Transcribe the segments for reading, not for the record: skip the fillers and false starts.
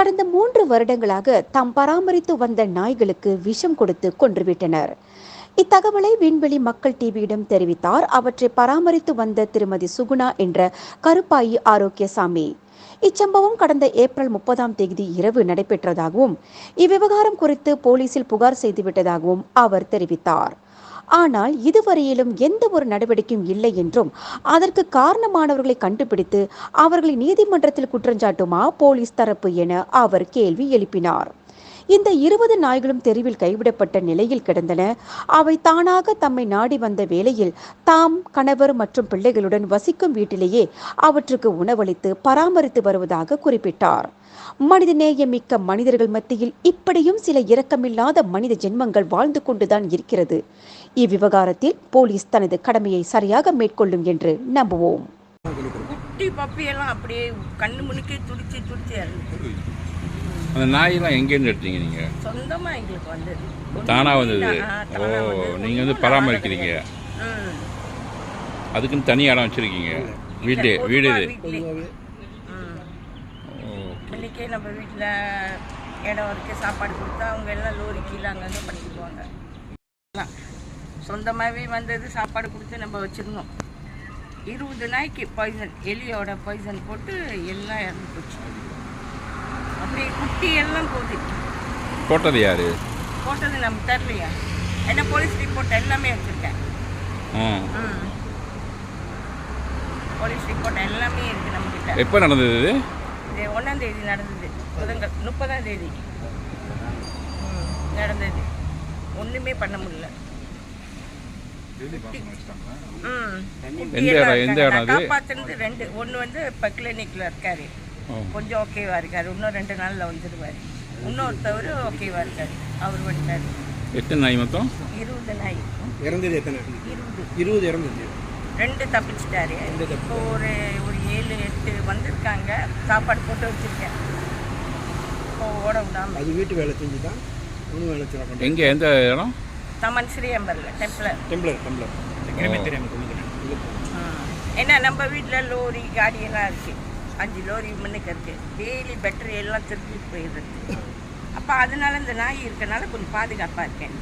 கடந்த 3 வருடங்களாக தாம் பராமரித்து வந்த நாய்களுக்கு விஷம் கொடுத்து கொன்றுவிட்டனர். இத்தகவலை விண்வெளி மக்கள் டிவியிடம் தெரிவித்தார் அவற்றை பராமரித்து வந்த திருமதி சுகுணா என்ற கருப்பாயி ஆரோக்கியசாமி. இச்சம்பவம் கடந்த ஏப்ரல் 30ஆம் தேதி இரவு நடைபெற்றதாகவும் இவ்விவகாரம் குறித்து போலீசில் புகார் செய்துவிட்டதாகவும் அவர் தெரிவித்தார். ஆனால் இதுவரையிலும் எந்த ஒரு நடவடிக்கையும் இல்லை என்றும் அதற்கு காரணமானவர்களை கண்டுபிடித்து அவர்களை நீதிமன்றத்தில் குற்றஞ்சாட்டுமா போலீஸ் தரப்பு என அவர் கேள்வி எழுப்பினார். இந்த 20 நாய்களும் தெருவில் கைவிடப்பட்ட நிலையில் கிடந்தன. அவை தானாக தம்மை நாடி வந்த வேளையில் தாம் கணவர் மற்றும் பிள்ளைகளுடன் வசிக்கும் வீட்டிலேயே அவற்றுக்கு உணவளித்து பராமரித்து வருவதாக குறிப்பிட்டார். மனிதநேயமிக்க மனிதர்கள் மத்தியில் இப்படியும் சில இரக்கமில்லாத மனித ஜென்மங்கள் வாழ்ந்து கொண்டுதான் இருக்கிறது. இவ்விவகாரத்தில் போலீஸ் தனது கடமையை சரியாக மேற்கொள்ளும் என்று நம்புவோம். குட்டி பப்பியெல்லாம் அப்படியே கண்ணு முன்னுக்கே துடிச்சு இறந்து. அந்த நாயெல்லாம் எங்கேருந்து எடுத்தீங்க நீங்க? சொந்தமா எங்களுக்கு வந்தது. தானா வந்தது? ஓ, நீங்க வந்து பராமரிக்கிறீங்க. அதுக்குன்னு தனி இடம் வச்சிருக்கீங்க? வீடு இன்னைக்கே நம்ம வீட்டில் இடம் வரைக்கும் சாப்பாடு கொடுத்தா அவங்க எல்லாம் லோரி கீழே அங்கங்கே பண்ணிக்குவாங்க. சொந்தமாகவே வந்தது சாப்பாடு கொடுத்து நம்ம வச்சுருந்தோம். 20 நாய்க்கு பாய்சன், எலியோட பாய்சன் போட்டு எல்லாம் இறந்து போச்சு. அப்படியே குட்டி எல்லாம் போகுது. போட்டது யாரு? போட்டது நம்ம தெரியலையா? என்ன போலீஸ் ரிப்போர்ட் எல்லாமே வச்சுருக்கேன். போலீஸ் ரிப்போர்ட் எல்லாமே இருக்குது நம்மக்கிட்ட. எப்போ நடந்தது இது? 1ஆம் தேதி நடந்தது. 30ஆம் தேதி நடந்தது. ஒன்றுமே பண்ண முடியல. காப்பாற்றுனது 2. ஒன்று வந்து இப்போ கிளினிக்கில் இருக்காரு, கொஞ்சம் ஓகேவா இருக்காரு. இன்னும் 2 நாளில் வந்துடுவார். இன்னொருத்தவர் ஓகேவா இருக்காரு, அவர் வந்துட்டார். எத்தனை நாய் மொத்தம்? 20 நாய். இறந்தது எத்தனை? 20 இறந்தது. 2 தப்பிச்சிட்டாரு. இப்போ ஒரு 7-8 வந்திருக்காங்க. சாப்பாடு போட்டு வச்சுருக்கேன். இப்போ ஓட விடாமல். அது வீட்டு வேலை செஞ்சு தான் ஒன்றும் வேலை செய்யலாம். எங்கே? எந்த இடம்? தமன் ஸ்ரீயம்பரில் டெம்ப்ளர். ஏன்னா நம்ம வீட்டில் லோரி காடியெல்லாம் இருக்குது. 5 லோரி முன்னுக்கு இருக்குது. டெய்லி பேட்டரி எல்லாம் திருப்பிட்டு போயிடுறது. அப்போ அதனால இந்த நாய் இருக்கனால கொஞ்சம் பாதுகாப்பாக இருக்கேன்.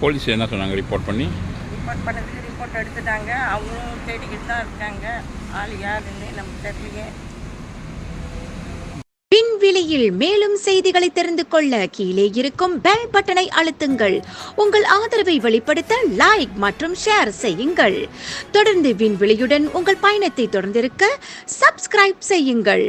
போலீஸ் என்ன சொன்னாங்க? ரிப்போர்ட் பண்ணதுக்கு ரிப்போர்ட் எடுத்துட்டாங்க. அவங்களும் தேடிக்கிட்டு தான் இருக்காங்க. ஆள் யாருன்னு நமக்கு தெரியலையே. விண்வெளியில் மேலும் செய்திகளை தெரிந்து கொள்ள கீழே இருக்கும் பெல் பட்டனை அழுத்துங்கள். உங்கள் ஆதரவை வெளிப்படுத்த லைக் மற்றும் ஷேர் செய்யுங்கள். தொடர்ந்து விண்வெளியுடன் உங்கள் பயணத்தை தொடர்ந்திருக்க சப்ஸ்கிரைப் செய்யுங்கள்.